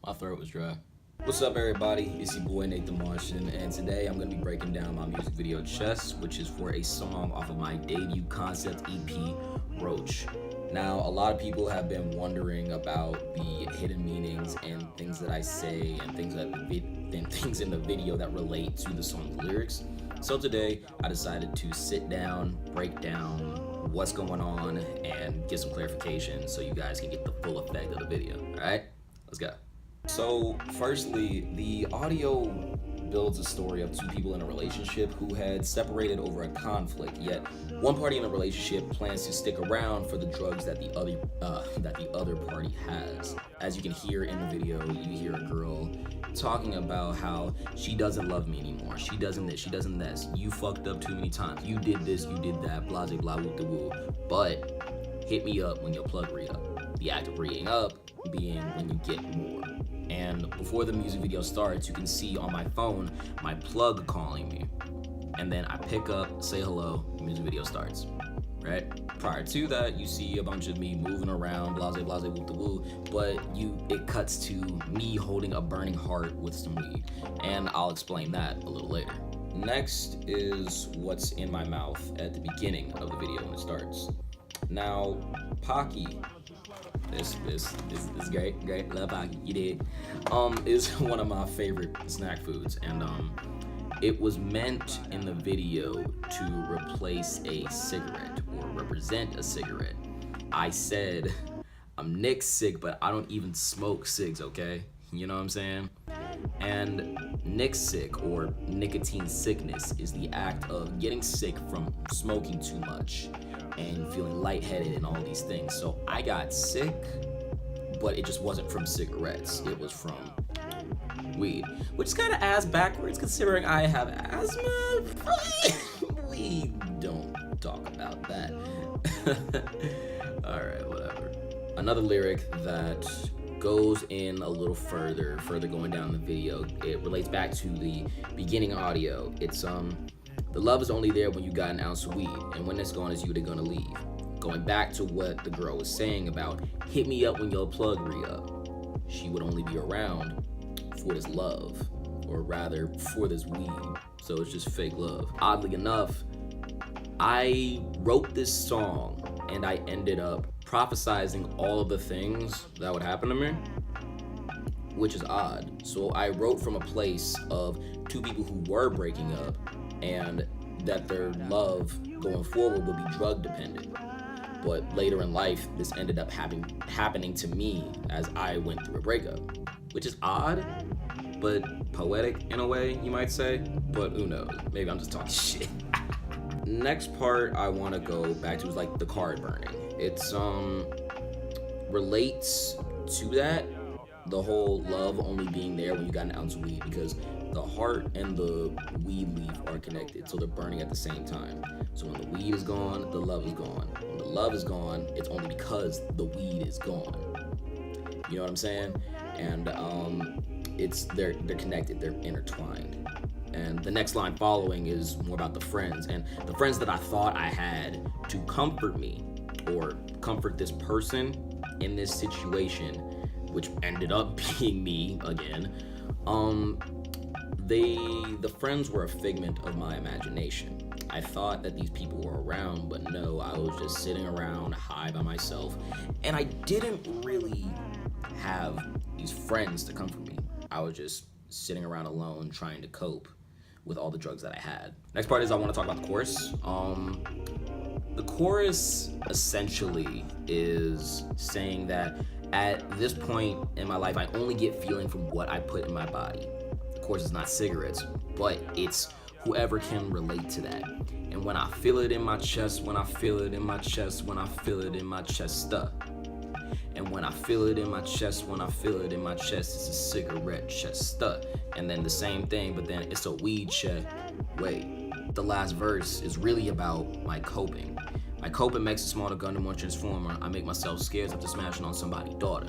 My throat was dry. What's up, everybody? It's your boy Nate the Martian, and today I'm going to be breaking down my music video Chess, which is for a song off of my debut concept EP, Roach. Now, a lot of people have been wondering about the hidden meanings and things that I say and things in the video that relate to the song's lyrics. So today, I decided to sit down, break down what's going on, and get some clarification so you guys can get the full effect of the video. All right, let's go. So firstly, the audio builds a story of two people in a relationship who had separated over a conflict, yet one party in the relationship plans to stick around for the drugs that the other party has. As you can hear in the video, you hear a girl talking about how she doesn't love me anymore, she doesn't this, she doesn't this, you fucked up too many times, you did this, you did that, blah blah blah, whoop de woo, but hit me up when your plug re-up. The act of re-ing up being when you get more. And before the music video starts, you can see on my phone my plug calling me. And then I pick up, say hello, the music video starts, right? Prior to that, you see a bunch of me moving around, blase blase whoop the woo, but it cuts to me holding a burning heart with some weed. And I'll explain that a little later. Next is what's in my mouth at the beginning of the video when it starts. Now, Pocky, this is great, love Pocky, you did, is one of my favorite snack foods, and it was meant in the video to replace a cigarette or represent a cigarette. I said, I'm Nick sick, but I don't even smoke cigs, okay? You know what I'm saying? And Nick sick, or nicotine sickness, is the act of getting sick from smoking too much and feeling lightheaded and all these things. So I got sick, but it just wasn't from cigarettes, it was from weed, which is kind of ass backwards considering I have asthma. We don't talk about that. Alright, whatever. Another lyric that goes in a little further going down the video, it relates back to the beginning audio. It's the love is only there when you got an ounce of weed, and when it's gone, it's you they're gonna leave. Going back to what the girl was saying about hit me up when your plug re-up. She would only be around for this love, or rather for this weed, so it's just fake love. Oddly enough, I wrote this song and I ended up prophesizing all of the things that would happen to me, which is odd. So I wrote from a place of two people who were breaking up and that their love going forward would be drug dependent. But later in life, this ended up happening to me as I went through a breakup, which is odd, but poetic in a way, you might say. But who knows? Maybe I'm just talking shit. Next part I want to go back to is like the card burning. It's relates to that, the whole love only being there when you got an ounce of weed, because the heart and the weed leaf are connected, so they're burning at the same time. So when the weed is gone, the love is gone. When the love is gone, it's only because the weed is gone. You know what I'm saying? And they're connected, they're intertwined. And the next line following is more about the friends, and the friends that I thought I had to comfort me or comfort this person in this situation, which ended up being me again. The friends were a figment of my imagination. I thought that these people were around, but no, I was just sitting around high by myself, and I didn't really have these friends to comfort me. I was just sitting around alone trying to cope with all the drugs that I had. Next part is I want to talk about the chorus. The chorus essentially is saying that at this point in my life, I only get feeling from what I put in my body. Of course, it's not cigarettes, but it's whoever can relate to that. And when I feel it in my chest, when I feel it in my chest, when I feel it in my chest, and when I feel it in my chest, when I feel it in my chest, it's a cigarette chest, and then the same thing, but then it's a weed chest. Wait, the last verse is really about my coping. My coping makes a smaller gun to more transformer. I make myself scared after smashing on somebody's daughter.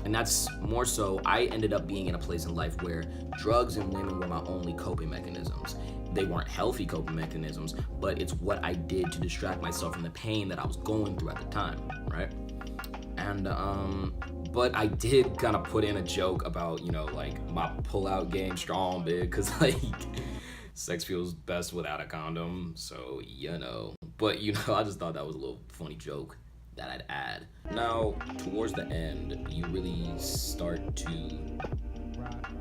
And that's more so, I ended up being in a place in life where drugs and women were my only coping mechanisms. They weren't healthy coping mechanisms, but it's what I did to distract myself from the pain that I was going through at the time, right? And But I did kind of put in a joke about, like my pull-out game strong, big, because like sex feels best without a condom. So, But, I just thought that was a little funny joke that I'd add. Now, towards the end, you really start to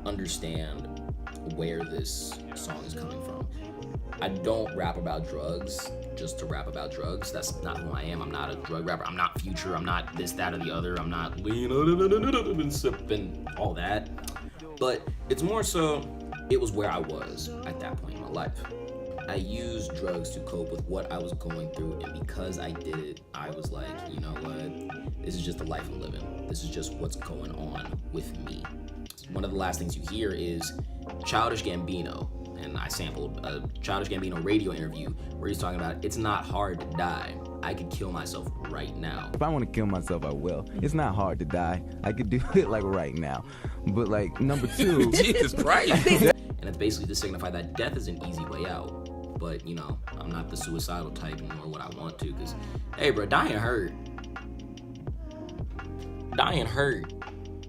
understand where this song is coming from. I don't rap about drugs just to rap about drugs. That's not who I am. I'm not a drug rapper. I'm not Future. I'm not this, that, or the other. I'm not lean, sipping, all that. But it's more so, it was where I was at that point in my life. I used drugs to cope with what I was going through, and because I did it, I was like, you know what? This is just the life I'm living. This is just what's going on with me. One of the last things you hear is Childish Gambino, and I sampled a Childish Gambino radio interview where he's talking about, it's not hard to die. I could kill myself right now. If I want to kill myself, I will. It's not hard to die. I could do it like right now. But like number two, Jesus Christ. And it's basically to signify that death is an easy way out. But, I'm not the suicidal type, nor would I want to, because, hey, bro, dying hurt. Dying hurt.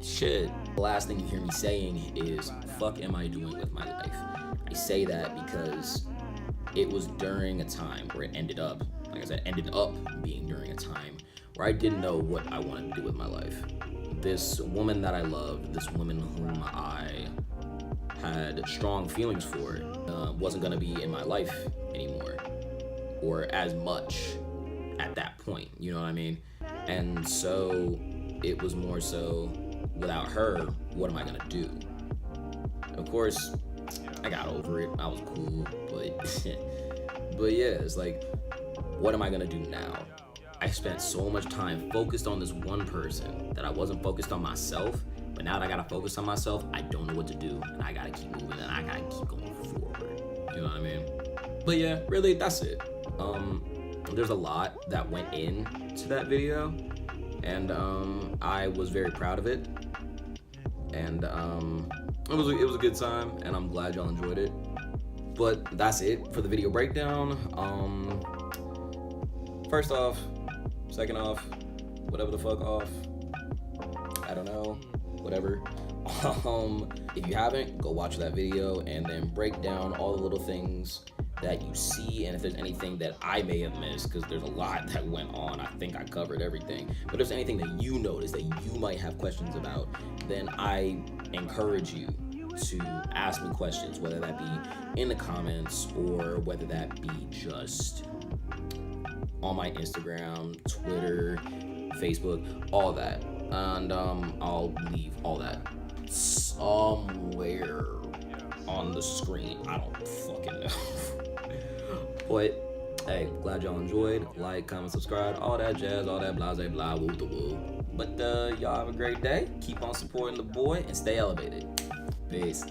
Shit. The last thing you hear me saying is, fuck am I doing with my life? I say that because it was during a time where it ended up, like I said, ended up being during a time where I didn't know what I wanted to do with my life. This woman that I loved, this woman whom I had strong feelings for, wasn't gonna be in my life anymore, or as much at that point, you know what I mean? And so it was more so, without her, what am I gonna do? Of course, I got over it, I was cool, but yeah, it's like, what am I gonna do now? I spent so much time focused on this one person that I wasn't focused on myself. But now that I gotta focus on myself, I don't know what to do, and I gotta keep moving, and I gotta keep going forward. You know what I mean? But yeah, really, that's it. There's a lot that went into that video, and I was very proud of it. And it was a good time, and I'm glad y'all enjoyed it. But that's it for the video breakdown. First off, second off, whatever the fuck off. I don't know. Whatever. If you haven't, go watch that video and then break down all the little things that you see, and if there's anything that I may have missed, because there's a lot that went on. I think I covered everything. But if there's anything that you notice that you might have questions about, then I encourage you to ask me questions, whether that be in the comments or whether that be just on my Instagram, Twitter, Facebook, all that. And I'll leave all that somewhere on the screen. I don't fucking know. But hey, glad y'all enjoyed. Like, comment, subscribe, all that jazz, all that blase blah woo the woo. But y'all have a great day. Keep on supporting the boy and stay elevated. Peace.